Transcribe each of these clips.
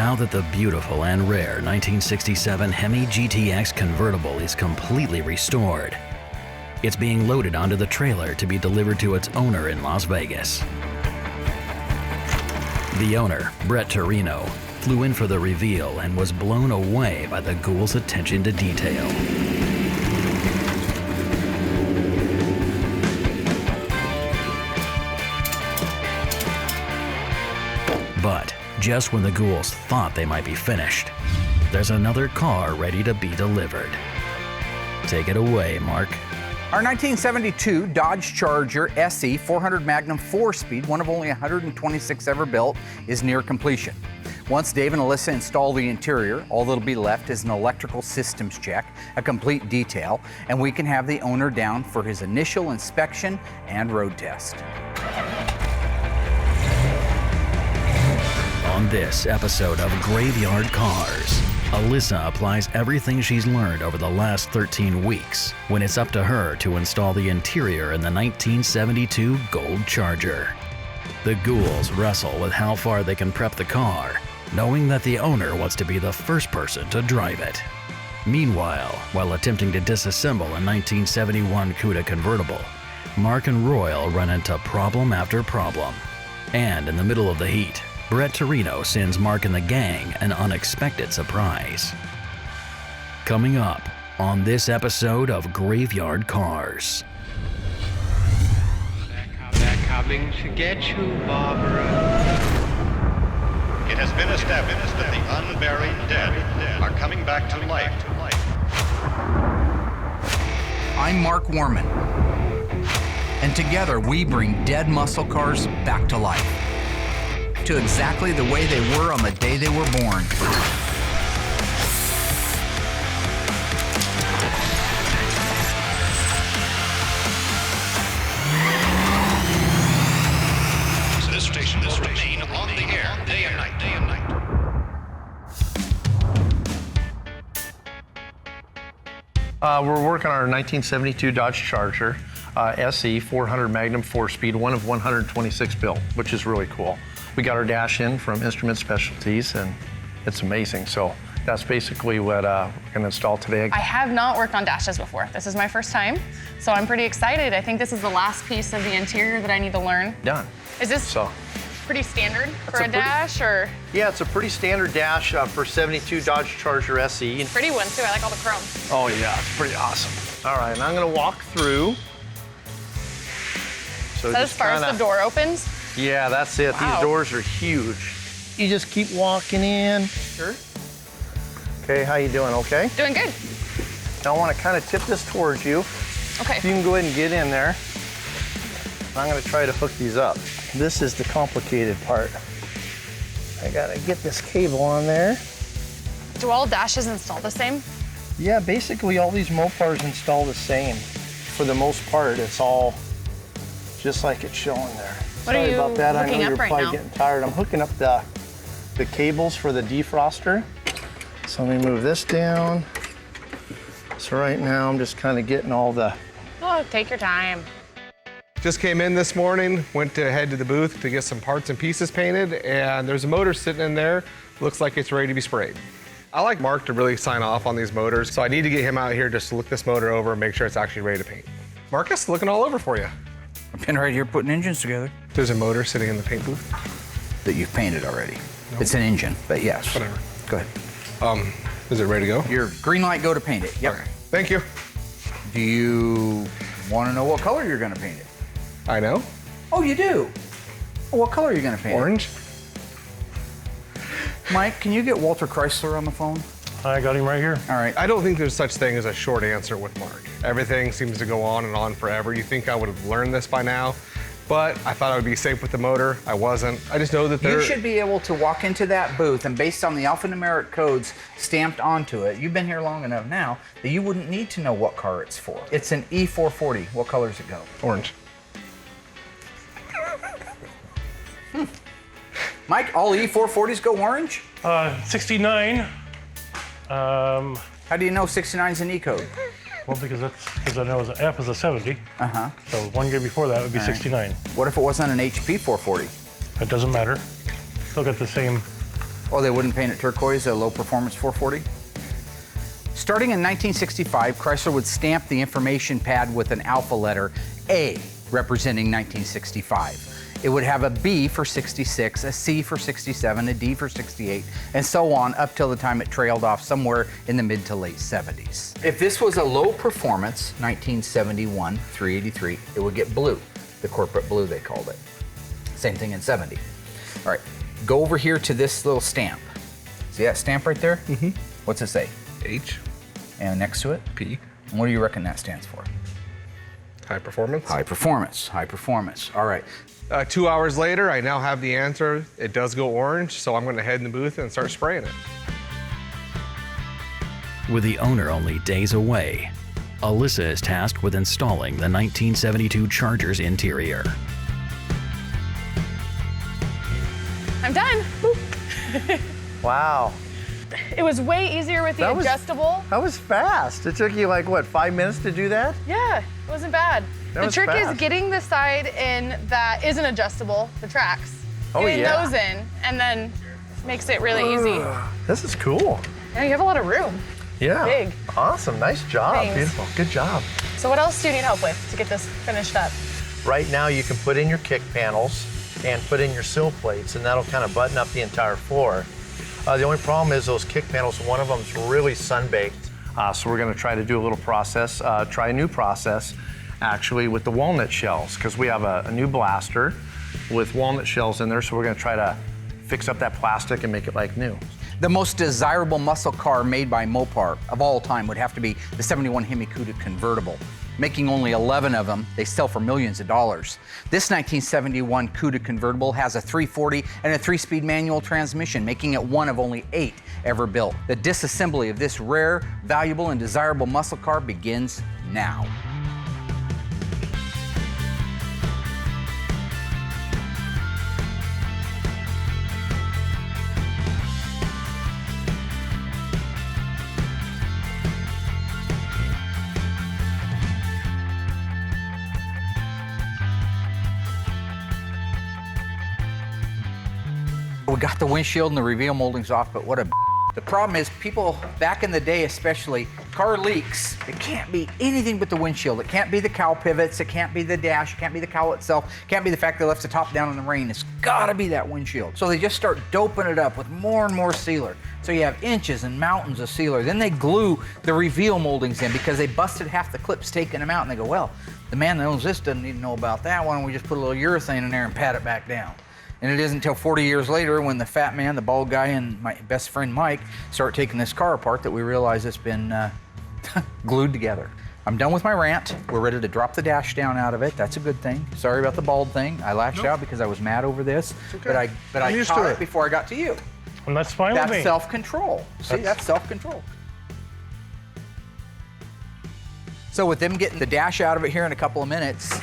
now that the beautiful and rare 1967 Hemi GTX convertible is completely restored, it's being loaded onto the trailer to be delivered to its owner in Las Vegas. The owner, Brett Torino, flew in for the reveal and was blown away by the Ghoul's attention to detail. But just when the Ghouls thought they might be finished, there's another car ready to be delivered. Take it away, Mark. Our 1972 Dodge Charger SE 400 Magnum 4-speed, one of only 126 ever built, is near completion. Once Dave and Allysa install the interior, all that'll be left is an electrical systems check, a complete detail, and we can have the owner down for his initial inspection and road test. On this episode of Graveyard Carz, Allysa applies everything she's learned over the last 13 weeks when it's up to her to install the interior in the 1972 Gold Charger. The Ghouls wrestle with how far they can prep the car, knowing that the owner wants to be the first person to drive it. Meanwhile, while attempting to disassemble a 1971 Cuda convertible, Mark and Royal run into problem after problem. And in the middle of the heat, Brett Torino sends Mark and the gang an unexpected surprise. Coming up on this episode of Graveyard Carz. They're coming to get you, Barbara. It has been established that the unburied dead are coming back to life. I'm Mark Warman, and together we bring dead muscle cars back to life, to exactly the way they were on the day they were born. This station will remain on the air day and night. We're working on our 1972 Dodge Charger SE 400 Magnum 4-speed, one of 126 built, which is really cool. We got our dash in from Instrument Specialties, and it's amazing. So that's basically what we're going to install today. I have not worked on dashes before. This is my first time, so I'm pretty excited. I think this is the last piece of the interior that I need to learn. Done. Is this pretty standard for a dash, or? Yeah, it's a pretty standard dash for 72 Dodge Charger SE. Pretty one too. I like all the chrome. Oh yeah, it's pretty awesome. All right, and I'm going to walk through. So as far as the door opens? Yeah, that's it. Wow. These doors are huge. You just keep walking in. Sure. Okay, how you doing? Okay? Doing good. Now I want to kind of tip this towards you. Okay. You can go ahead and get in there. I'm going to try to hook these up. This is the complicated part. I got to get this cable on there. Do all dashes install the same? Yeah, basically all these Mopars install the same. For the most part, it's all just like it's showing there. What Sorry are you about that. I know hooking you're up right probably now? getting tired. I'm hooking up the cables for the defroster. So let me move this down. So right now I'm just kind of getting all the... Oh, take your time. Just came in this morning, went to head to the booth to get some parts and pieces painted, and there's a motor sitting in there. Looks like it's ready to be sprayed. I like Mark to really sign off on these motors, so I need to get him out here just to look this motor over and make sure it's actually ready to paint. Marcus, looking all over for you. I've been right here putting engines together. There's a motor sitting in the paint booth. That you've painted already. Nope. It's an engine, but yes. Whatever. Go ahead. Is it ready to go? Your green light, go to paint it. Yep. Okay. Thank you. Do you want to know what color you're going to paint it? I know. Oh, you do? Well, what color are you going to paint Orange. it? Mike, can you get Walter Chrysler on the phone? I got him right here. All right. I don't think there's such thing as a short answer with Mark. Everything seems to go on and on forever. You think I would have learned this by now, but I thought I would be safe with the motor. I wasn't. I just know that You should be able to walk into that booth and based on the alphanumeric codes stamped onto it, you've been here long enough now that you wouldn't need to know what car it's for. It's an E440. What color does it go? Orange. Mike, all E440s go orange? 69. How do you know 69 is an E code? Well, because I know the F is a 70. Uh-huh. So one year before that would be All right. 69. What if it wasn't an HP 440? It doesn't matter. Still got the same Oh, they wouldn't paint it turquoise, a low performance 440? Starting in 1965, Chrysler would stamp the information pad with an alpha letter A, representing 1965. It would have a B for 66, a C for 67, a D for 68, and so on up till the time it trailed off somewhere in the mid to late 70s. If this was a low performance, 1971, 383, it would get blue, the corporate blue they called it. Same thing in 70. All right, go over here to this little stamp. See that stamp right there? Mm-hmm. What's it say? H, And next to it? P, And what do you reckon that stands for? high performance. High performance, high performance. All right. 2 hours later, I now have the answer. It does go orange, so I'm gonna head in the booth and start spraying it. With the owner only days away, Allysa is tasked with installing the 1972 Charger's interior. I'm done. Wow. It was way easier with the That was- adjustable. That was fast. It took you like, what, 5 minutes to do that? Yeah, it wasn't bad. That The was trick fast. is getting the side in that isn't adjustable, the tracks. Oh, getting yeah. those in, and then makes it really easy. This is cool. Yeah, you have a lot of room. Yeah. Big. Awesome. Nice job. Thanks. Beautiful. Good job. So what else do you need help with to get this finished up? Right now, you can put in your kick panels and put in your sill plates, and that'll kind of button up the entire floor. The only problem is those kick panels, one of them's really sun-baked. So we're gonna try to do a little process, try a new process, actually, with the walnut shells, because we have a new blaster with walnut shells in there, so we're gonna try to fix up that plastic and make it like new. The most desirable muscle car made by Mopar of all time would have to be the 71 Hemi Cuda convertible. Making only 11 of them, they sell for millions of dollars. This 1971 Cuda convertible has a 340 and a 3-speed manual transmission, making it one of only 8 ever built. The disassembly of this rare, valuable, and desirable muscle car begins now. We got the windshield and the reveal moldings off, but what a The problem is people back in the day especially, car leaks, it can't be anything but the windshield. It can't be the cowl pivots, it can't be the dash, it can't be the cowl itself, it can't be the fact they left the top down in the rain. It's gotta be that windshield. So they just start doping it up with more and more sealer. So you have inches and mountains of sealer. Then they glue the reveal moldings in because they busted half the clips taking them out, and they go, well, the man that owns this doesn't need to know about that. Why don't we just put a little urethane in there and pat it back down? And it isn't until 40 years later when the fat man, the bald guy, and my best friend Mike start taking this car apart that we realize it's been glued together. I'm done with my rant. We're ready to drop the dash down out of it. That's a good thing. Sorry about the bald thing. I lashed out because I was mad over this. Okay. But I caught it before I got to you. And that's fine with me. That's self-control. See, that's self-control. So with them getting the dash out of it here in a couple of minutes,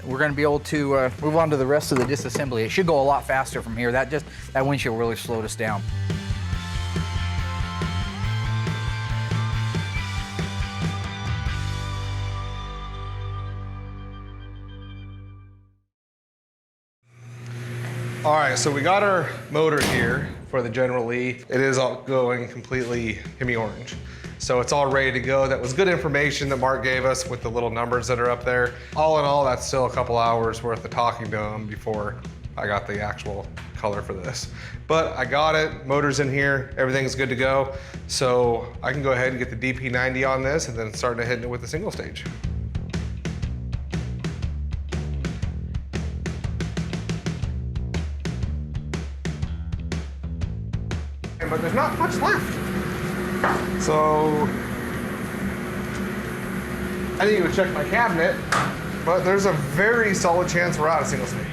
we're going to be able to move on to the rest of the disassembly. It should go a lot faster from here. That windshield really slowed us down. All right, so we got our motor here for the General Lee. It is all going completely Hemi orange. So it's all ready to go. That was good information that Mark gave us with the little numbers that are up there. All in all, that's still a couple hours worth of talking to him before I got the actual color for this. But I got it, motor's in here, everything's good to go. So I can go ahead and get the DP90 on this and then start to hit it with the single stage. But there's not much left. So I didn't even check my cabinet, but there's a very solid chance we're out of single stage.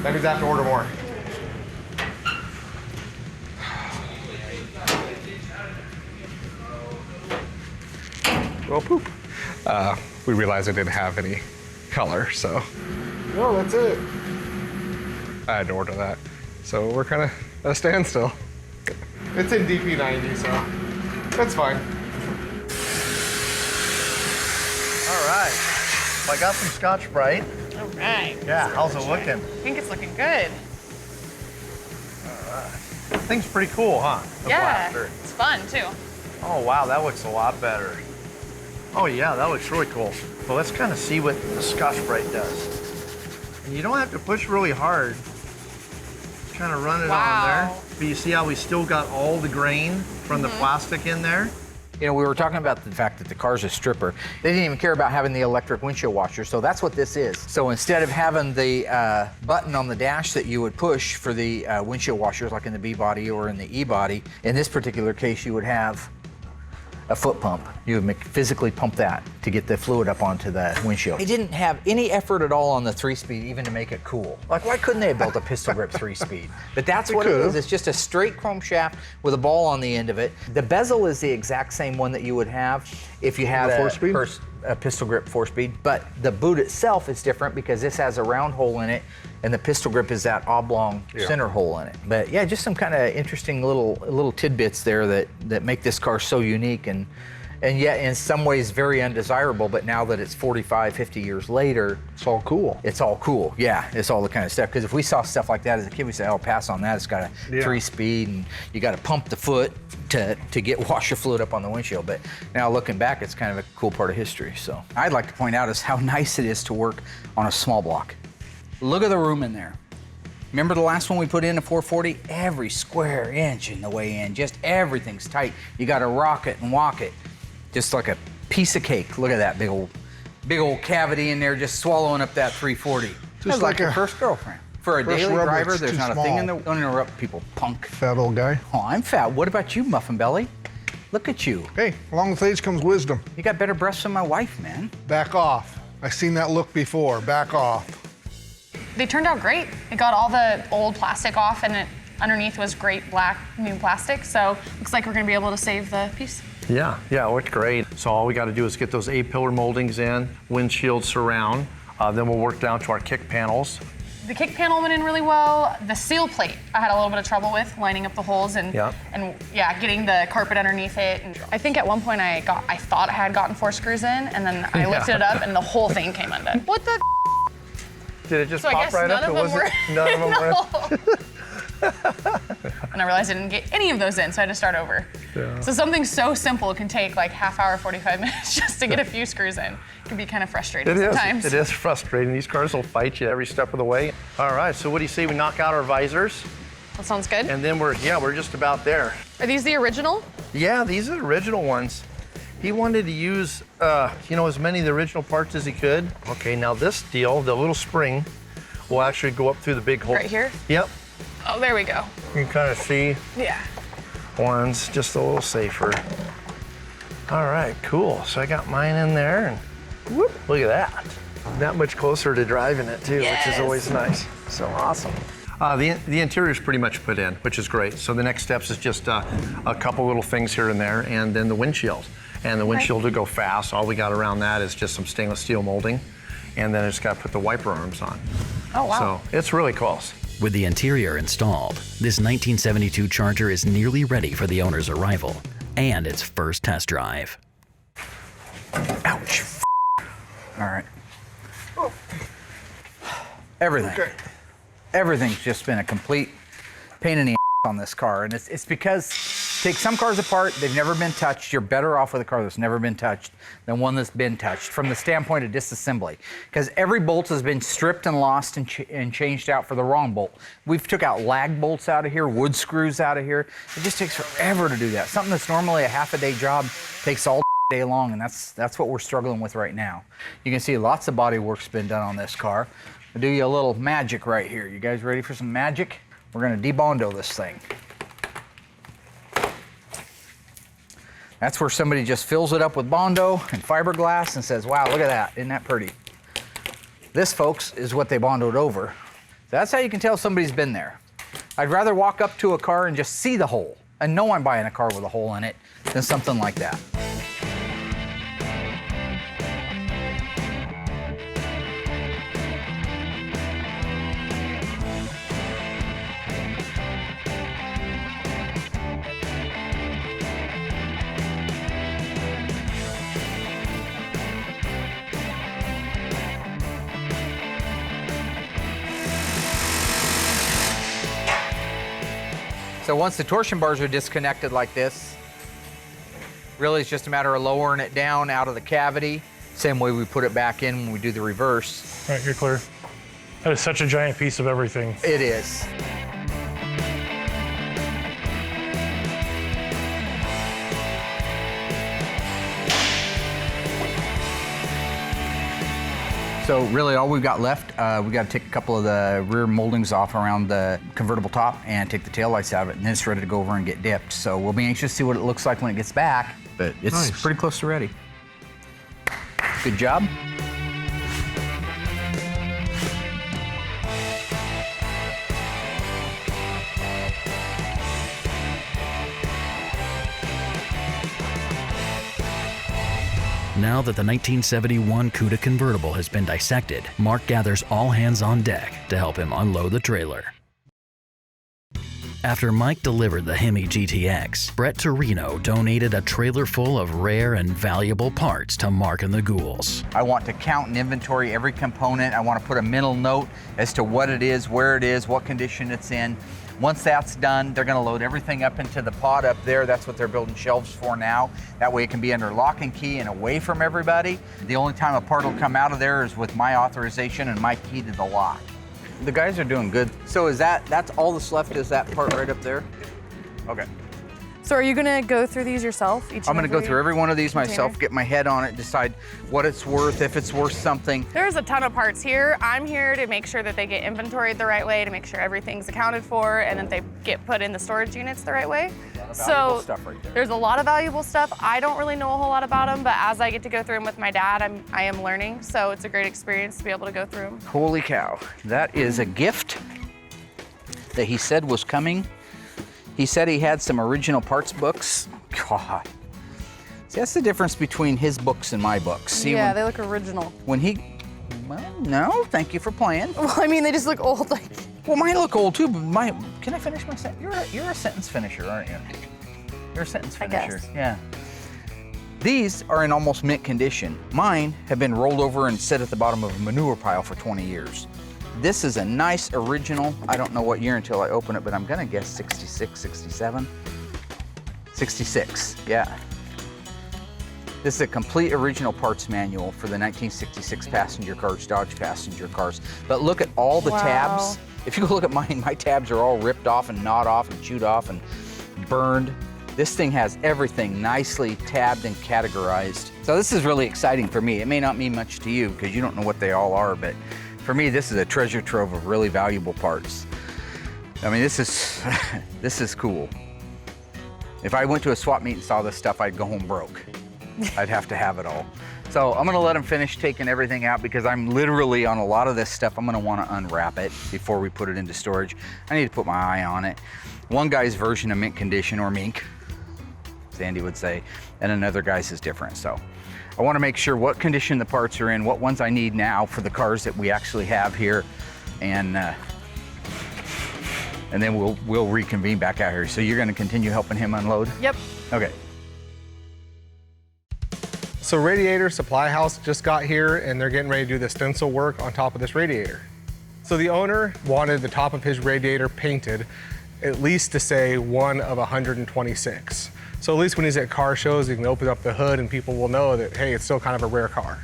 That means I have to order more. Well, poop. We realized I didn't have any color, so. No, that's it. I had to order that. So we're kind of at a standstill. It's in DP90, so that's fine. All right. Well, I got some Scotch-Brite. All right. Yeah, how's it looking? I think it's looking good. All right. Thing's pretty cool, huh? The Yeah, blaster. it's fun too. Oh, wow, that looks a lot better. Oh, yeah, that looks really cool. Well, let's kind of see what the Scotch-Brite does. And you don't have to push really hard. Kind of run it on there. But you see how we still got all the grain from the plastic in there? You know, we were talking about the fact that the Carz is stripper. They didn't even care about having the electric windshield washer, so that's what this is. So instead of having the button on the dash that you would push for the windshield washers, like in the B-body or in the E-body, in this particular case, you would have a foot pump. You would physically pump that to get the fluid up onto the windshield. They didn't have any effort at all on the 3-speed even to make it cool. Like, why couldn't they have built a pistol grip 3-speed? But that's what it is. It's just a straight chrome shaft with a ball on the end of it. The bezel is the exact same one that you would have if you had a pistol grip 4-speed, but the boot itself is different because this has a round hole in it and the pistol grip is that oblong center hole in it. But yeah, just some kind of interesting little tidbits there that make this car so unique and yet in some ways very undesirable, but now that it's 45, 50 years later, it's all cool. It's all cool, yeah. It's all the kind of stuff. Because if we saw stuff like that as a kid, we say, oh, pass on that. It's got a 3-speed and you got to pump the foot to get washer fluid up on the windshield. But now looking back, it's kind of a cool part of history. So I'd like to point out is how nice it is to work on a small block. Look at the room in there. Remember the last one we put in, a 440? Every square inch in the way in, just everything's tight. You got to rock it and walk it. Just like a piece of cake. Look at that big old cavity in there, just swallowing up that 340. Just like your first girlfriend. For a daily driver, there's not a thing in the. Don't interrupt people, punk. Fat old guy. Oh, I'm fat. What about you, Muffin Belly? Look at you. Hey, along with age comes wisdom. You got better breasts than my wife, man. Back off. I've seen that look before. Back off. They turned out great. It got all the old plastic off, and underneath was great black new plastic. So looks like we're gonna be able to save the piece. Yeah, it looked great. So all we got to do is get those A-pillar moldings in, windshield surround, then we'll work down to our kick panels. The kick panel went in really well. The seal plate, I had a little bit of trouble with lining up the holes and getting the carpet underneath it. And I think at one point I thought I had gotten 4 screws in, and then I lifted it up and the whole thing came undone. What the? Did it just so pop right up? None of them were. And I realized I didn't get any of those in, so I had to start over. Yeah. So something so simple can take like half hour, 45 minutes just to get a few screws in. It can be kind of frustrating sometimes. It is frustrating. These cars will fight you every step of the way. All right, so what do you say we knock out our visors? That sounds good. And then we're just about there. Are these the original? Yeah, these are the original ones. He wanted to use, as many of the original parts as he could. Okay, now this deal, the little spring, will actually go up through the big hole. Right here? Yep. Oh, there we go. You can kind of see. Yeah. One's just a little safer. All right, cool. So I got mine in there, and whoop, look at that. That much closer to driving it too, which is always nice. So awesome. The interior is pretty much put in, which is great. So the next steps is just a couple little things here and there, and then the windshield. And the windshield will go fast. All we got around that is just some stainless steel molding, and then I just got to put the wiper arms on. Oh, wow. So it's really close. With the interior installed, this 1972 Charger is nearly ready for the owner's arrival and its first test drive. Ouch. All right. Everything. Okay. Everything's just been a complete pain in the on this car. And it's because take some cars apart, they've never been touched. You're better off with a car that's never been touched than one that's been touched from the standpoint of disassembly. Because every bolt has been stripped and lost and changed out for the wrong bolt. We've took out lag bolts out of here, wood screws out of here. It just takes forever to do that. Something that's normally a half-a-day job takes all day long, and that's what we're struggling with right now. You can see lots of body work's been done on this car. I'll do you a little magic right here. You guys ready for some magic? We're gonna debondo this thing. That's where somebody just fills it up with Bondo and fiberglass and says, wow, look at that, isn't that pretty? This, folks, is what they Bondoed over. That's how you can tell somebody's been there. I'd rather walk up to a car and just see the hole and know I'm buying a car with a hole in it than something like that. So once the torsion bars are disconnected like this, really it's just a matter of lowering it down out of the cavity. Same way we put it back in when we do the reverse. All right, you're clear. That is such a giant piece of everything. It is. So really all we've got left, we got to take a couple of the rear moldings off around the convertible top and take the taillights out of it, and then it's ready to go over and get dipped. So we'll be anxious to see what it looks like when it gets back, but it's pretty close to ready. Good job. Now that the 1971 Cuda convertible has been dissected, Mark gathers all hands on deck to help him unload the trailer. After Mike delivered the Hemi GTX, Brett Torino donated a trailer full of rare and valuable parts to Mark and the Ghouls. I want to count and inventory every component. I want to put a mental note as to what it is, where it is, what condition it's in. Once that's done, they're going to load everything up into the pod up there. That's what they're building shelves for now. That way it can be under lock and key and away from everybody. The only time a part will come out of there is with my authorization and my key to the lock. The guys are doing good. So is that's all that's left is that part right up there? Okay. So are you gonna go through these yourself? I'm gonna go through every one of these myself, get my head on it, decide what it's worth, if it's worth something. There's a ton of parts here. I'm here to make sure that they get inventoried the right way, to make sure everything's accounted for, and that they get put in the storage units the right way. So Stuff right there. there's a lot of valuable stuff. I don't really know a whole lot about them, but as I get to go through them with my dad, I am learning. So it's a great experience to be able to go through them. Holy cow, that is a gift that he said was coming. He said he had some original parts books. God. See, that's the difference between his books and my books. See, Yeah, they look original. Well, no, thank you for playing. Well, I mean, they just look old. Like. Well, mine look old too, but can I finish my sentence? You're a sentence finisher, aren't you? You're a sentence finisher. I guess. Yeah. These are in almost mint condition. Mine have been rolled over and sit at the bottom of a manure pile for 20 years. This is a nice original. I don't know what year until I open it, but I'm gonna guess 66, 67. 66, yeah. This is a complete original parts manual for the 1966 passenger cars, Dodge passenger cars. But look at all the tabs. If you look at mine, my tabs are all ripped off and gnawed off and chewed off and burned. This thing has everything nicely tabbed and categorized. So this is really exciting for me. It may not mean much to you because you don't know what they all are, but for me, this is a treasure trove of really valuable parts. I mean, this is cool. If I went to a swap meet and saw this stuff, I'd go home broke. I'd have to have it all. So I'm gonna let him finish taking everything out because I'm literally on a lot of this stuff. I'm gonna wanna unwrap it before we put it into storage. I need to put my eye on it. One guy's version of mint condition, or mink, as Andy would say, and another guy's is different. So I want to make sure what condition the parts are in, what ones I need now for the cars that we actually have here, and then we'll reconvene back out here. So you're going to continue helping him unload? Yep. Okay. So Radiator Supply House just got here and they're getting ready to do the stencil work on top of this radiator. So the owner wanted the top of his radiator painted at least to say 1 of 126. So at least when he's at car shows, he can open up the hood and people will know that, hey, it's still kind of a rare car.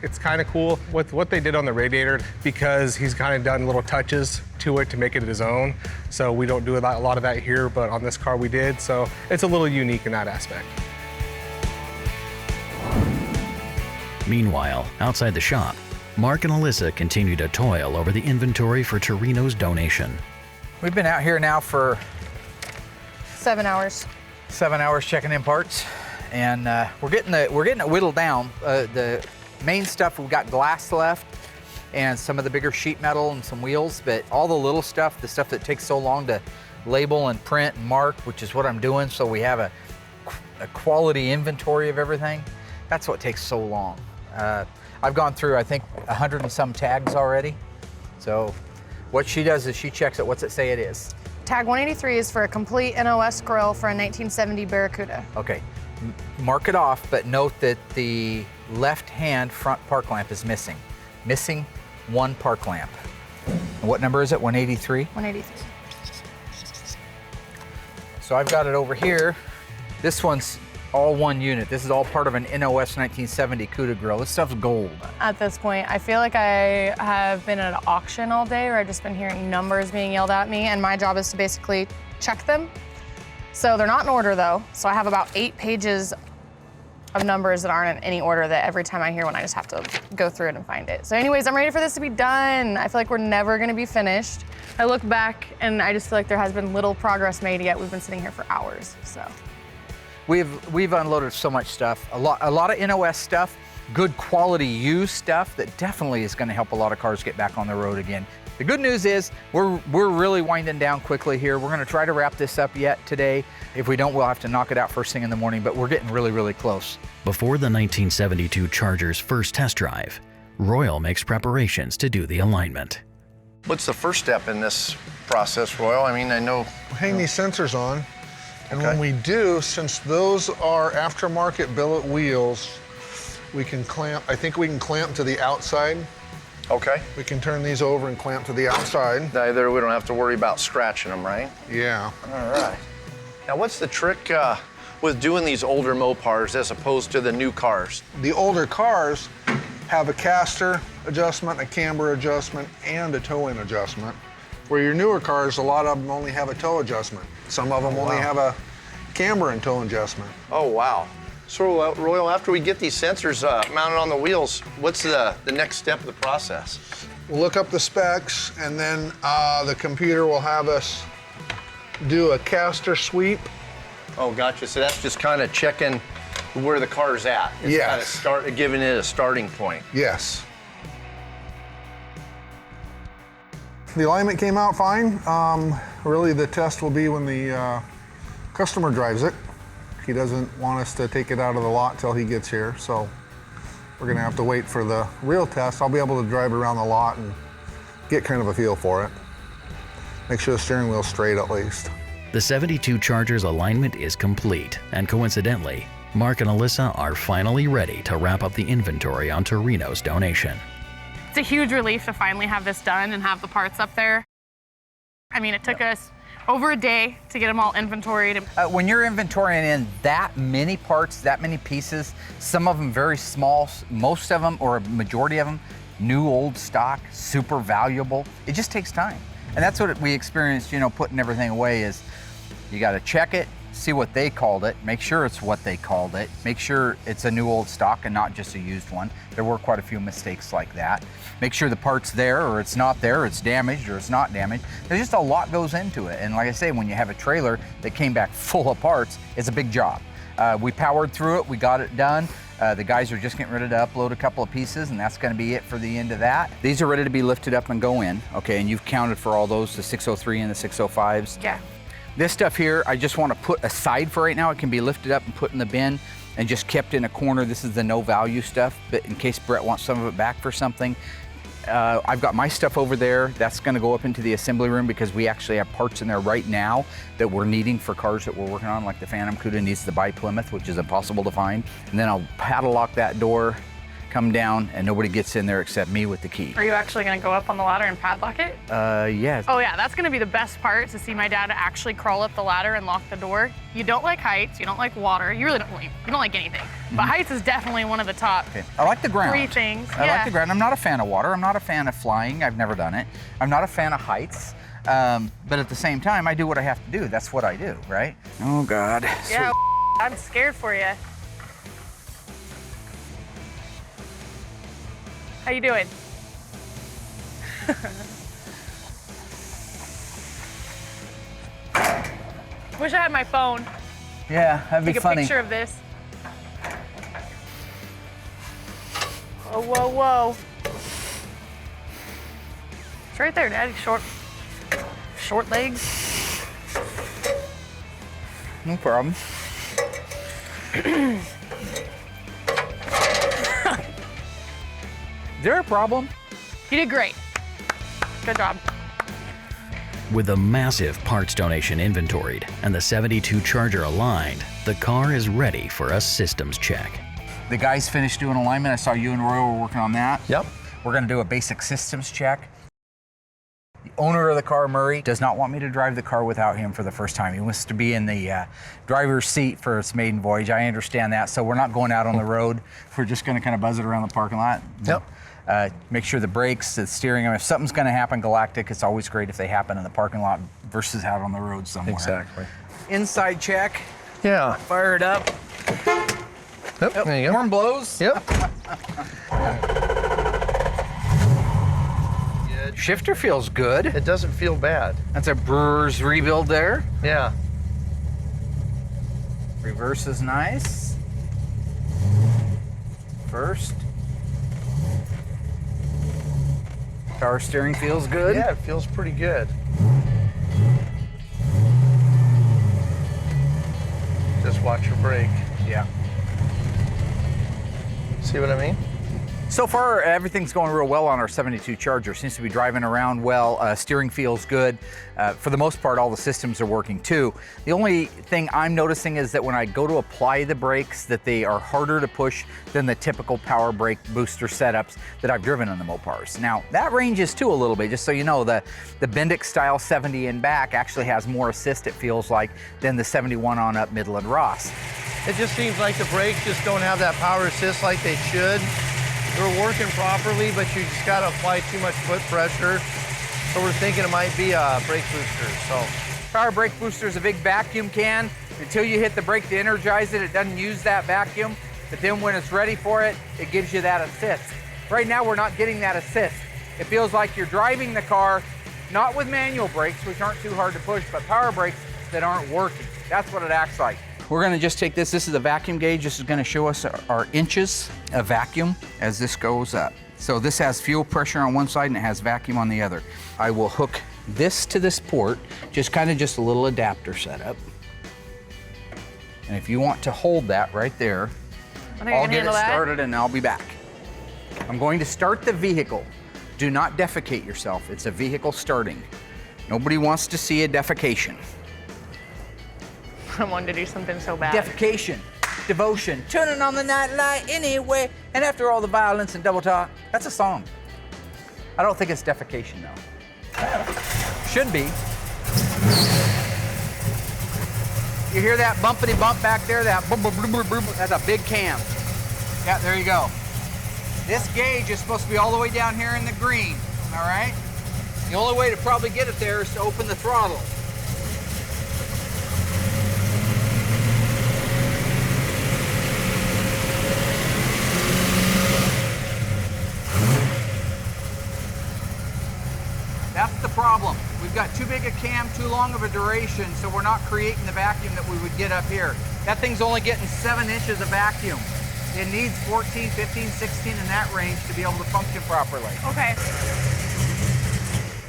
It's kind of cool with what they did on the radiator because he's kind of done little touches to it to make it his own. So we don't do a lot of that here, but on this car we did. So it's a little unique in that aspect. Meanwhile, outside the shop, Mark and Allysa continue to toil over the inventory for Torino's donation. We've been out here now for 7 hours. 7 hours checking in parts, and we're getting it whittled down. The main stuff, we've got glass left and some of the bigger sheet metal and some wheels, but all the little stuff, the stuff that takes so long to label and print and mark, which is what I'm doing, so we have a quality inventory of everything. That's what takes so long. I've gone through, I think, 100 and some tags already. So what she does is she checks it. What's it say it is? Tag 183 is for a complete NOS grill for a 1970 Barracuda. Okay, mark it off, but note that the left-hand front park lamp is missing. Missing one park lamp. And what number is it, 183? 183. So I've got it over here. This one's all one unit. This is all part of an NOS 1970 Cuda grill. This stuff's gold. At this point, I feel like I have been at an auction all day where I've just been hearing numbers being yelled at me, and my job is to basically check them. So they're not in order though. So I have about 8 pages of numbers that aren't in any order that every time I hear one, I just have to go through it and find it. So anyways, I'm ready for this to be done. I feel like we're never gonna be finished. I look back and I just feel like there has been little progress made yet. We've been sitting here for hours, so. We've unloaded so much stuff, a lot of NOS stuff, good quality used stuff that definitely is gonna help a lot of cars get back on the road again. The good news is we're really winding down quickly here. We're gonna try to wrap this up yet today. If we don't, we'll have to knock it out first thing in the morning, but we're getting really, really close. Before the 1972 Charger's first test drive, Royal makes preparations to do the alignment. What's the first step in this process, Royal? I mean, I know. Hang these sensors on. And Okay. when we do, since those are aftermarket billet wheels, we can clamp, I think we can clamp to the outside. Okay. We can turn these over and clamp to the outside. Either we don't have to worry about scratching them, right? Yeah. All right. Now, what's the trick with doing these older Mopars as opposed to the new cars? The older cars have a caster adjustment, a camber adjustment, and a toe-in adjustment. Where your newer cars, a lot of them only have a toe adjustment. Some of them only have a camber and toe adjustment. Oh, wow. So, Royal, after we get these sensors mounted on the wheels, what's the next step of the process? We'll look up the specs, and then the computer will have us do a caster sweep. Oh, gotcha. So that's just kind of checking where the car's at. It's Yes. kind of giving it a starting point. Yes. The alignment came out fine. Really, the test will be when the customer drives it. He doesn't want us to take it out of the lot till he gets here, so we're gonna have to wait for the real test. I'll be able to drive around the lot and get kind of a feel for it. Make sure the steering wheel's straight at least. The 72 Charger's alignment is complete, and coincidentally, Mark and Allysa are finally ready to wrap up the inventory on Torino's donation. It's a huge relief to finally have this done and have the parts up there. I mean, it took us over a day to get them all inventoried. When you're inventorying in that many parts, that many pieces, some of them very small, most of them, or a majority of them, new, old stock, super valuable, it just takes time. And that's what we experienced, you know, putting everything away is you gotta check it, see what they called it, make sure it's what they called it, make sure it's a new old stock and not just a used one. There were quite a few mistakes like that. Make sure the part's there or it's not there, or it's damaged or it's not damaged. There's just a lot goes into it. And like I say, when you have a trailer that came back full of parts, it's a big job. We powered through it, we got it done. The guys are just getting ready to upload a couple of pieces, and that's gonna be it for the end of that. These are ready to be lifted up and go in, okay? And you've counted for all those, the 603 and the 605s. Yeah. This stuff here, I just want to put aside for right now. It can be lifted up and put in the bin and just kept in a corner. This is the no value stuff, but in case Brett wants some of it back for something. I've got my stuff over there. That's going to go up into the assembly room because we actually have parts in there right now that we're needing for cars that we're working on, like the Phantom Cuda needs the bi-Plymouth, which is impossible to find. And then I'll padlock that door, come down, and nobody gets in there except me with the key. Are you actually gonna go up on the ladder and padlock it? Yeah. Oh yeah, that's gonna be the best part, to see my dad actually crawl up the ladder and lock the door. You don't like heights, you don't like water, you really don't like anything. But heights is definitely one of the top I like the ground. 3 things. I like the ground. I'm not a fan of water. I'm not a fan of flying. I've never done it. I'm not a fan of heights. But at the same time, I do what I have to do. That's what I do, right? Oh, God. Yeah, I'm scared for you. How you doing? Wish I had my phone. Yeah, that'd be Take funny. a picture of this. Whoa, whoa, whoa. It's right there, Daddy. Short legs. No problem. Is there a problem? You did great. Good job. With a massive parts donation inventoried and the 72 Charger aligned, the car is ready for a systems check. The guys finished doing alignment. I saw you and Roy were working on that. Yep. We're gonna do a basic systems check. The owner of the car, Murray, does not want me to drive the car without him for the first time. He wants to be in the driver's seat for its maiden voyage. I understand that, so we're not going out on the road. We're just going to kind of buzz it around the parking lot. Yep. Make sure the brakes, the steering, if something's going to happen galactic, it's always great if they happen in the parking lot versus out on the road somewhere. Exactly. Inside check. Yeah. Fire it up. Yep, there you go. Horn blows. Yep. Shifter feels good. It doesn't feel bad. That's a Brewer's rebuild there. Yeah. Reverse is nice. First. Power steering feels good. Yeah, it feels pretty good. Just watch your brake. Yeah. See what I mean? So far, everything's going real well on our 72 Charger. Seems to be driving around well. Steering feels good. For the most part, all the systems are working too. The only thing I'm noticing is that when I go to apply the brakes, that they are harder to push than the typical power brake booster setups that I've driven on the Mopars. Now, that ranges too a little bit, just so you know. The Bendix style 70 in back actually has more assist, it feels like, than the 71 on up Midland Ross. It just seems like the brakes just don't have that power assist like they should. They're working properly, but you just gotta apply too much foot pressure. So we're thinking it might be a brake booster, so. Power brake booster is a big vacuum can. Until you hit the brake to energize it, it doesn't use that vacuum. But then when it's ready for it, it gives you that assist. Right now, we're not getting that assist. It feels like you're driving the car, not with manual brakes, which aren't too hard to push, but power brakes that aren't working. That's what it acts like. We're gonna just take this. This is a vacuum gauge. This is gonna show us our inches of vacuum as this goes up. So this has fuel pressure on one side and it has vacuum on the other. I will hook this to this port, just a little adapter setup. And if you want to hold that right there, I'll get it started and I'll be back. I'm going to start the vehicle. Do not defecate yourself. It's a vehicle starting. Nobody wants to see a defecation. I wanted to do something so bad. Defecation, devotion, turning on the night light anyway, and after all the violence and double talk. That's a song. I don't think it's defecation though. Should be. You hear that bumpity bump back there? That boom, boom, boom, boom, boom. That's a big cam. Yeah, there you go. This gauge is supposed to be all the way down here in the green, all right? The only way to probably get it there is to open the throttle. That's the problem. We've got too big a cam, too long of a duration, so we're not creating the vacuum that we would get up here. That thing's only getting 7 inches of vacuum. It needs 14, 15, 16 in that range to be able to function properly. Okay.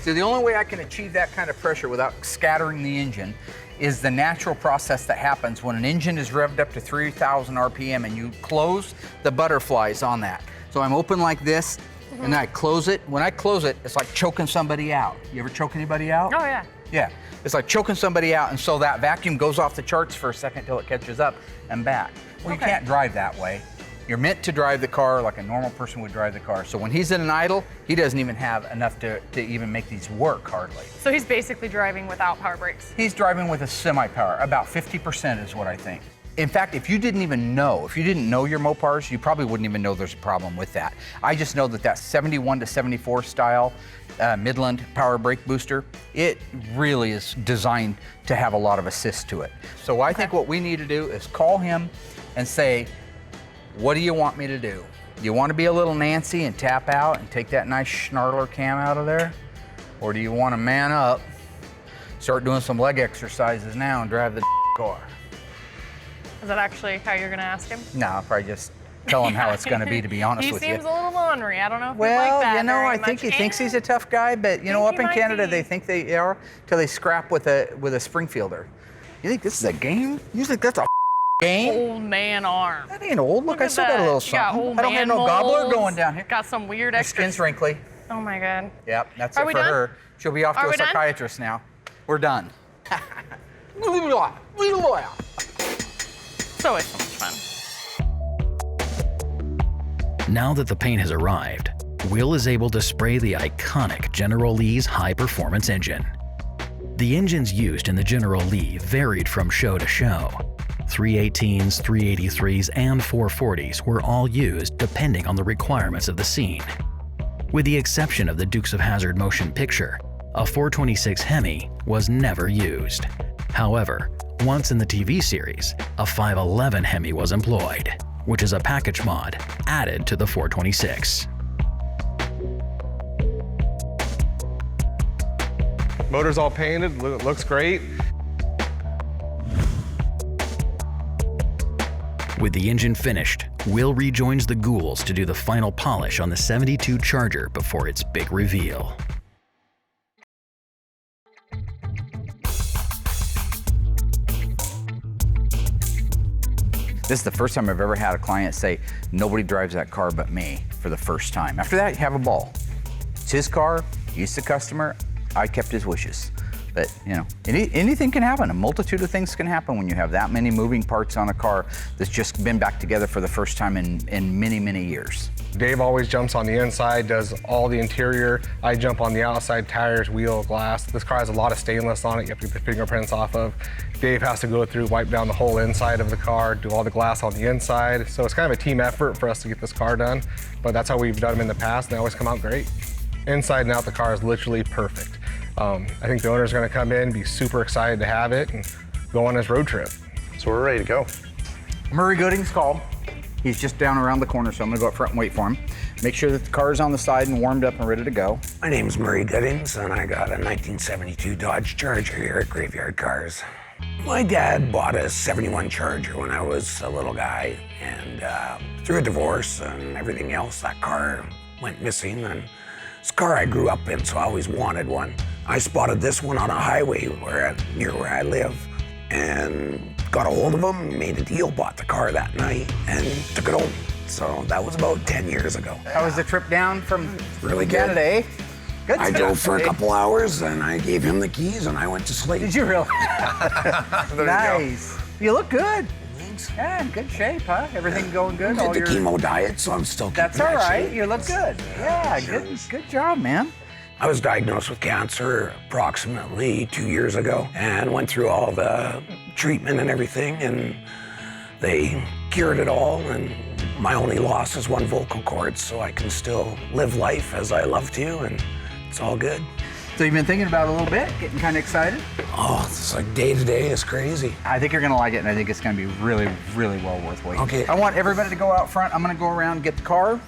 So the only way I can achieve that kind of pressure without scattering the engine is the natural process that happens when an engine is revved up to 3,000 RPM and you close the butterflies on that. So I'm open like this, and then I close it. When I close it, it's like choking somebody out. You ever choke anybody out? Oh, yeah. Yeah, it's like choking somebody out, and so that vacuum goes off the charts for a second till it catches up and back. Well, you can't drive that way. You're meant to drive the car like a normal person would drive the car. So when he's in an idle, he doesn't even have enough to even make these work hardly. So he's basically driving without power brakes? He's driving with a semi-power, about 50% is what I think. In fact, if you didn't know your Mopars, you probably wouldn't even know there's a problem with that. I just know that 71 to 74 style Midland power brake booster, it really is designed to have a lot of assist to it. So I think what we need to do is call him and say, what do you want me to do? You want to be a little Nancy and tap out and take that nice schnarler cam out of there? Or do you want to man up, start doing some leg exercises now and drive the car? Is that actually how you're gonna ask him? No, I'll probably just tell him how it's gonna be, to be honest with you. He seems a little ornery. I don't know if well, he'd like that you know, very I think much. he thinks he's a tough guy, but you know, up in Canada, they think they are till they scrap with a Springfielder. You think this is a game? You think that's a game? Old man arm. That ain't old. Look, I still got a little something. I don't have no gobbler going down here. Got some weird Your extra. skin's wrinkly. Oh my God. Yep, that's Are it we for done? her. She'll be off to a psychiatrist now. We're done. So it's so much fun. Now that the paint has arrived, Will is able to spray the iconic General Lee's high-performance engine. The engines used in the General Lee varied from show to show. 318s, 383s, and 440s were all used depending on the requirements of the scene. With the exception of the Dukes of Hazzard motion picture, a 426 Hemi was never used. However, once in the TV series, a 511 Hemi was employed, which is a package mod added to the 426. Motor's all painted, looks great. With the engine finished, Will rejoins the Ghouls to do the final polish on the 72 Charger before its big reveal. This is the first time I've ever had a client say, nobody drives that car but me, for the first time. After that, you have a ball. It's his car, he's the customer, I kept his wishes. But, you know, anything can happen. A multitude of things can happen when you have that many moving parts on a car that's just been back together for the first time in many, many years. Dave always jumps on the inside, does all the interior. I jump on the outside, tires, wheel, glass. This car has a lot of stainless on it you have to get the fingerprints off of. Dave has to go through, wipe down the whole inside of the car, do all the glass on the inside. So it's kind of a team effort for us to get this car done, but that's how we've done them in the past, and they always come out great. Inside and out, the car is literally perfect. I think the owner's gonna come in, be super excited to have it, and go on his road trip. So we're ready to go. Murray Gooding's called. He's just down around the corner, so I'm gonna go up front and wait for him. Make sure that the car's on the side and warmed up and ready to go. My name's Murray Goodings, and I got a 1972 Dodge Charger here at Graveyard Cars. My dad bought a 71 Charger when I was a little guy, and through a divorce and everything else, that car went missing, and it's a car I grew up in, so I always wanted one. I spotted this one on a highway near where I live, and got a hold of him, made a deal, bought the car that night, and took it home. So that was about 10 years ago. How was the trip down from really Canada, eh? Good I drove for a couple hours, and I gave him the keys, and I went to sleep. Did you really? Nice. You look good. Thanks. Yeah, in good shape, huh? Everything going good? I did the chemo diet, so I'm still keeping That's all that right. shape. You look good. Yeah, good job, man. I was diagnosed with cancer approximately 2 years ago and went through all the treatment and everything, and they cured it all, and my only loss is one vocal cord, so I can still live life as I love to, and it's all good. So you've been thinking about it a little bit, getting kind of excited? Oh, it's like day to day, it's crazy. I think you're gonna like it, and I think it's gonna be really, really well worth waiting. Okay. I want everybody to go out front. I'm gonna go around and get the car.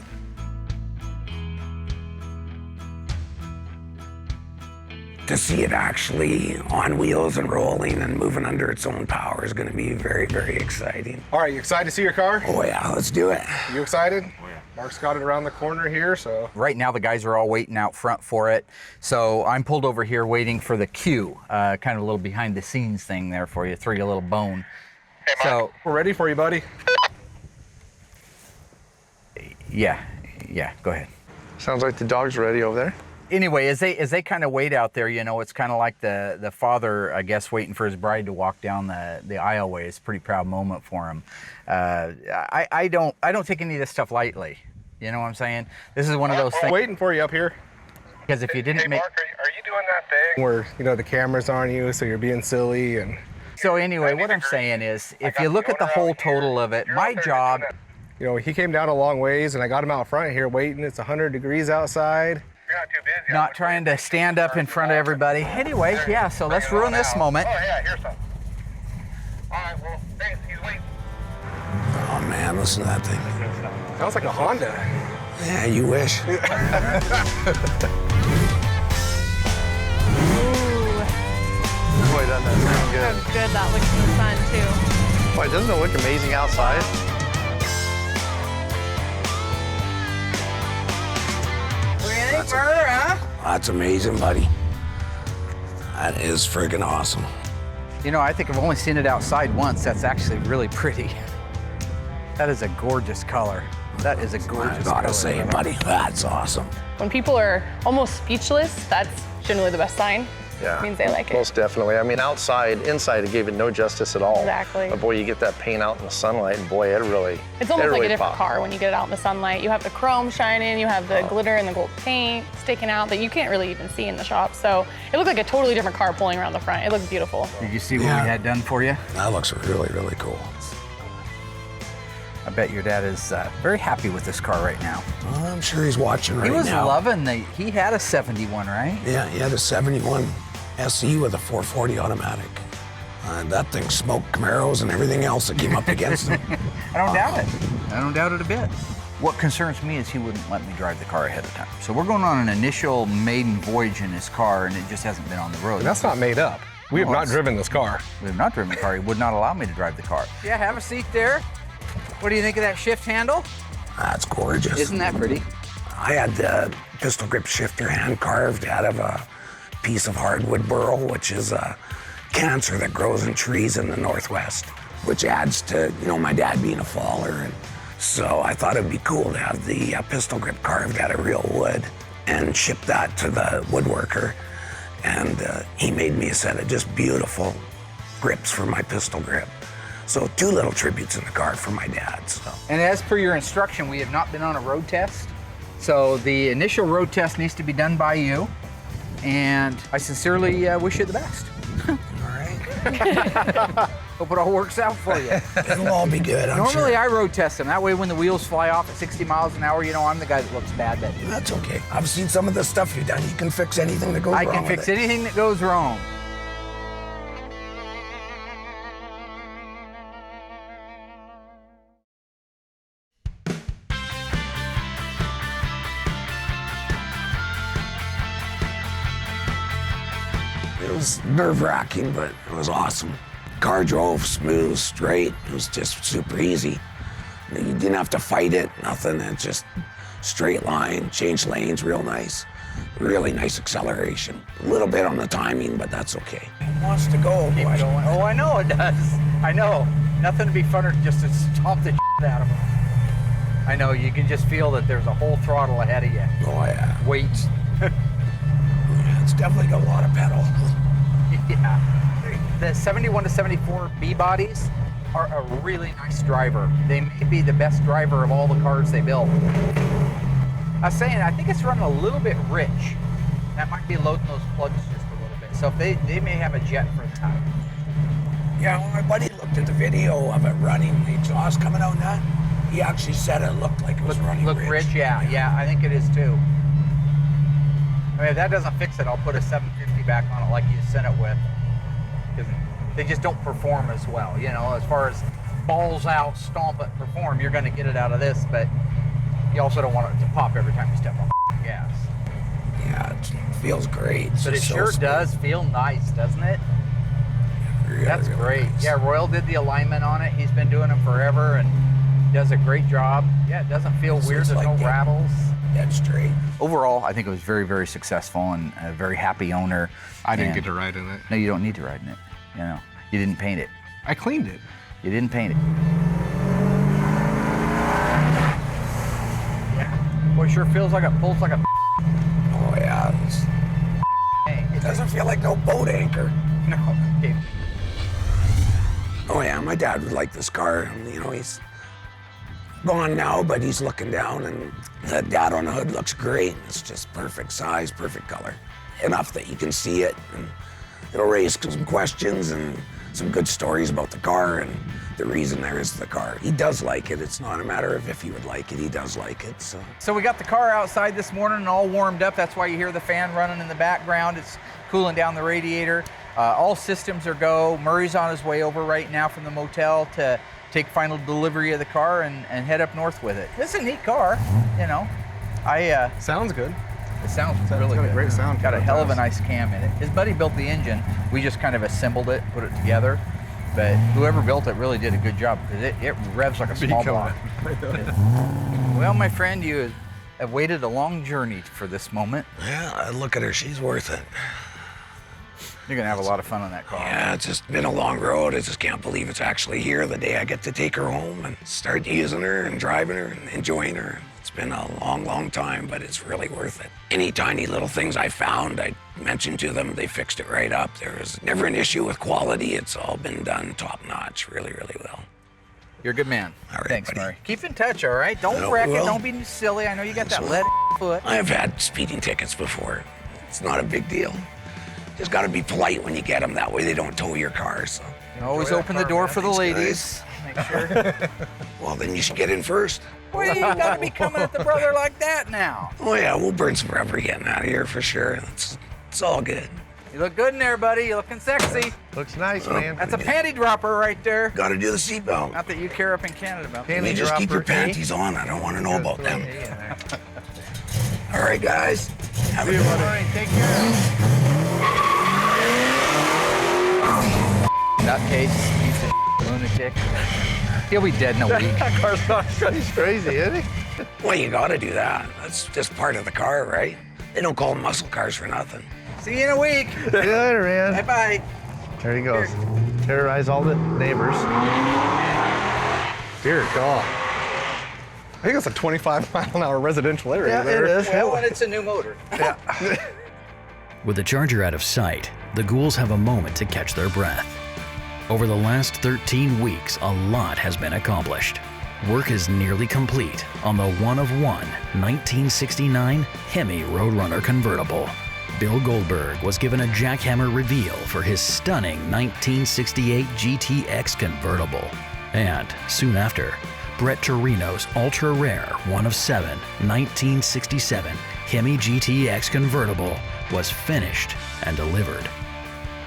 To see it actually on wheels and rolling and moving under its own power is going to be very, very exciting. All right, you excited to see your car? Oh yeah, let's do it. You excited? Oh yeah. Mark's got it around the corner here, so. Right now, the guys are all waiting out front for it. So I'm pulled over here waiting for the queue. Kind of a little behind the scenes thing there for you, throw you a little bone. Hey, Mark, so, we're ready for you, buddy. Yeah, go ahead. Sounds like the dog's ready over there. Anyway, as they kind of wait out there, you know, it's kind of like the father, I guess, waiting for his bride to walk down the aisleway. It's a pretty proud moment for him. I don't take any of this stuff lightly. You know what I'm saying? This is one of those things. Waiting for you up here. Because if you didn't make. Mark, are you doing that thing where, you know, the camera's on you, so you're being silly and. So anyway, what I'm saying is, if you look at the whole total of it, my job. You know, he came down a long ways, and I got him out front here waiting. It's 100 degrees outside. You're not too busy. Not trying to stand up in front of everybody. Anyway, yeah, so let's ruin this moment. Oh, yeah, here's some. All right, well, thanks. He's waiting. Oh man, listen to that thing. Sounds like a Honda. Yeah, you wish. Boy, doesn't that sound good? How good that looks in the sun, too. Boy, doesn't it look amazing outside? Any further, huh? That's amazing, buddy. That is friggin' awesome. You know, I think I've only seen it outside once. That's actually really pretty. That is a gorgeous color. That is a gorgeous color. I gotta say, buddy, that's awesome. When people are almost speechless, that's generally the best sign. Yeah. Means they like it. Most definitely. I mean, inside, it gave it no justice at all. Exactly. But boy, you get that paint out in the sunlight, and boy, it really It's almost like really a different popped. car when you get it out in the sunlight. You have the chrome shining, you have the glitter and the gold paint sticking out that you can't really even see in the shop. So it looked like a totally different car pulling around the front. It looked beautiful. Did you see what we had done for you? That looks really, really cool. I bet your dad is very happy with this car right now. I'm sure he's watching right now. He was loving he had a 71, right? Yeah, he had a 71 SE with a 440 automatic. That thing smoked Camaros and everything else that came up against him. I don't doubt it. I don't doubt it a bit. What concerns me is he wouldn't let me drive the car ahead of time. So we're going on an initial maiden voyage in his car, and it just hasn't been on the road. That's not made up. We have not driven this car. We have not driven the car. He would not allow me to drive the car. Yeah, have a seat there. What do you think of that shift handle? That's gorgeous. Isn't that pretty? I had the pistol grip shifter hand carved out of a piece of hardwood burl, which is a cancer that grows in trees in the Northwest, which adds to, my dad being a faller. And so I thought it'd be cool to have the pistol grip carved out of real wood and ship that to the woodworker. And he made me a set of just beautiful grips for my pistol grip. So 2 little tributes in the car for my dad. So. And as per your instruction, we have not been on a road test. So the initial road test needs to be done by you. And I sincerely wish you the best. All right. Hope it all works out for you. It'll all be good, I'm Normally sure. I road test them. That way when the wheels fly off at 60 miles an hour, I'm the guy that looks bad. That's okay. I've seen some of the stuff you've done. You can fix anything that goes wrong. I can fix anything that goes wrong. It was nerve-wracking, but it was awesome. Car drove smooth, straight. It was just super easy. You didn't have to fight it, nothing. It just straight line, change lanes, real nice. Really nice acceleration. A little bit on the timing, but that's okay. It wants to go. Keep going. Oh, I know it does. I know. Nothing to be funner than just to stomp the shit out of them. I know. You can just feel that there's a whole throttle ahead of you. Oh, yeah. Wait. It's definitely got a lot of pedal. Yeah. The 71 to 74 B bodies are a really nice driver. They may be the best driver of all the cars they built. I was saying, I think it's running a little bit rich. That might be loading those plugs just a little bit. So if they may have a jet for the time. Yeah, when my buddy looked at the video of it running, the exhaust coming out and that, he actually said it looked like it was running rich. Yeah, I think it is too. I mean, if that doesn't fix it, I'll put a 750 back on it like you sent it with. Because they just don't perform as well. As far as balls out, stomp it, perform, you're going to get it out of this, but you also don't want it to pop every time you step on gas. Yeah, it feels great. But it sure does feel nice, doesn't it? Really, That's really great. nice. Yeah, Royal did the alignment on it. He's been doing them forever and does a great job. Yeah, it doesn't feel weird. There's no rattles. Dead straight. Overall, I think it was very, very successful and a very happy owner. I didn't get to ride in it. No, you don't need to ride in it. You didn't paint it. I cleaned it. You didn't paint it. Yeah. Boy, it sure feels like it pulls like a. Oh yeah. It doesn't feel like no boat anchor. No. Okay. Oh yeah, my dad would like this car. He's gone now, but he's looking down, and the dad on the hood looks great. It's just perfect size, perfect color. Enough that you can see it, and it'll raise some questions and some good stories about the car and the reason there is the car. He does like it. It's not a matter of if he would like it. He does like it. So we got the car outside this morning and all warmed up. That's why you hear the fan running in the background. It's cooling down the radiator. All systems are go. Murray's on his way over right now from the motel to take final delivery of the car and head up north with it. It's a neat car, Sounds good. It sounds really good. Got a great sound. Got a hell of a nice cam in it. His buddy built the engine. We just kind of assembled it, put it together. But whoever built it really did a good job because it revs like a small block. Well, my friend, you have waited a long journey for this moment. Yeah, look at her. She's worth it. You're going to have a lot of fun on that car. Yeah, it's just been a long road. I just can't believe it's actually here the day I get to take her home and start using her and driving her and enjoying her. It's been a long, long time, but it's really worth it. Any tiny little things I found, I mentioned to them, they fixed it right up. There was never an issue with quality. It's all been done top notch, really, really well. You're a good man. All right, Thanks, buddy. Murray. Keep in touch, all right? Don't wreck it. Don't be silly. I know you got that lead foot. I've had speeding tickets before. It's not a big deal. Just got to be polite when you get them. That way they don't tow your car. So. Always open the door for the ladies. Make sure. Well, then you should get in first. Well, you got to be coming at the brother like that now. Oh, yeah, we'll burn some rubber getting out of here for sure. It's all good. You look good in there, buddy. You're looking sexy. Looks nice, man. That's a panty dropper right there. Got to do the seatbelt. Not that you care up in Canada about. Let me just keep your panties on. I don't want to know about them. All right, guys. Have a good one. All right, take care. Nutcase, piece of lunatic. He'll be dead in a week. He's crazy, isn't he? Well, you got to do that. That's just part of the car, right? They don't call them muscle cars for nothing. See you in a week. See you later, man. Bye-bye. There he goes. Terrorize all the neighbors. Dear God. I think it's a 25-mile-an-hour residential area there. It is. Well, and it's a new motor. Yeah. With the Charger out of sight, the ghouls have a moment to catch their breath. Over the last 13 weeks, a lot has been accomplished. Work is nearly complete on the one-of-one 1969 Hemi Roadrunner convertible. Bill Goldberg was given a jackhammer reveal for his stunning 1968 GTX convertible. And soon after, Brett Torino's ultra-rare one-of-7 1967 Hemi GTX convertible was finished and delivered.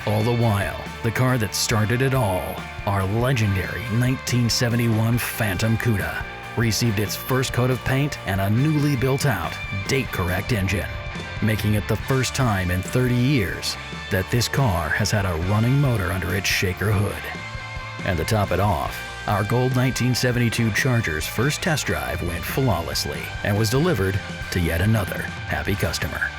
All the while, the car that started it all, our legendary 1971 Phantom Cuda, received its first coat of paint and a newly built-out, date-correct engine, making it the first time in 30 years that this car has had a running motor under its shaker hood. And to top it off, our gold 1972 Charger's first test drive went flawlessly and was delivered to yet another happy customer.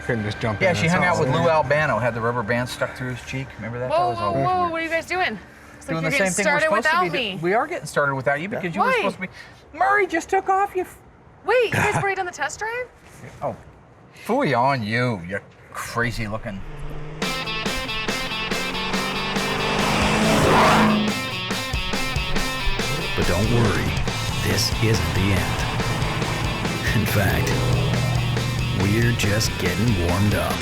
Couldn't just jump in. Yeah, she That's hung out all. with Lou Albano, had the rubber band stuck through his cheek. Remember that? That Whoa, was whoa, always whoa! weird. What are you guys doing? It's like Doing you're the getting same thing we're started supposed without to be. me. We are getting started without you because you were Why? supposed to be. Murray just took off. You. Wait, you guys already done the test drive? Oh, phooey on you, you crazy looking. But don't worry, this isn't the end. In fact, we're just getting warmed up.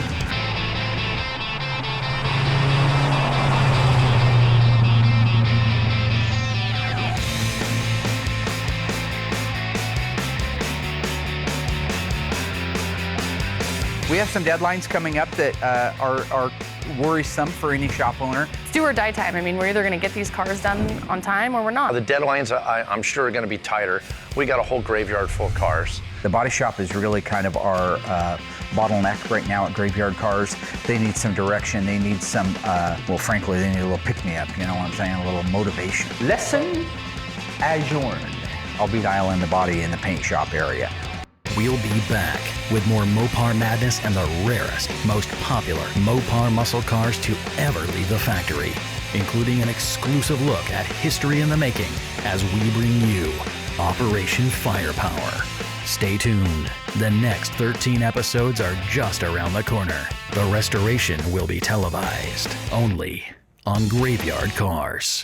We have some deadlines coming up that are worrisome for any shop owner. It's do or die time. I mean, we're either going to get these cars done on time or we're not. The deadlines, I'm sure, are going to be tighter. We got a whole graveyard full of cars. The body shop is really kind of our bottleneck right now at Graveyard Cars. They need some direction. They need some, well, frankly, they need a little pick-me-up, you know what I'm saying? A little motivation. Lesson adjourned. I'll be dialing the body in the paint shop area. We'll be back with more Mopar madness and the rarest, most popular Mopar muscle cars to ever leave the factory, including an exclusive look at history in the making as we bring you Operation Firepower. Stay tuned. The next 13 episodes are just around the corner. The restoration will be televised only on Graveyard Cars.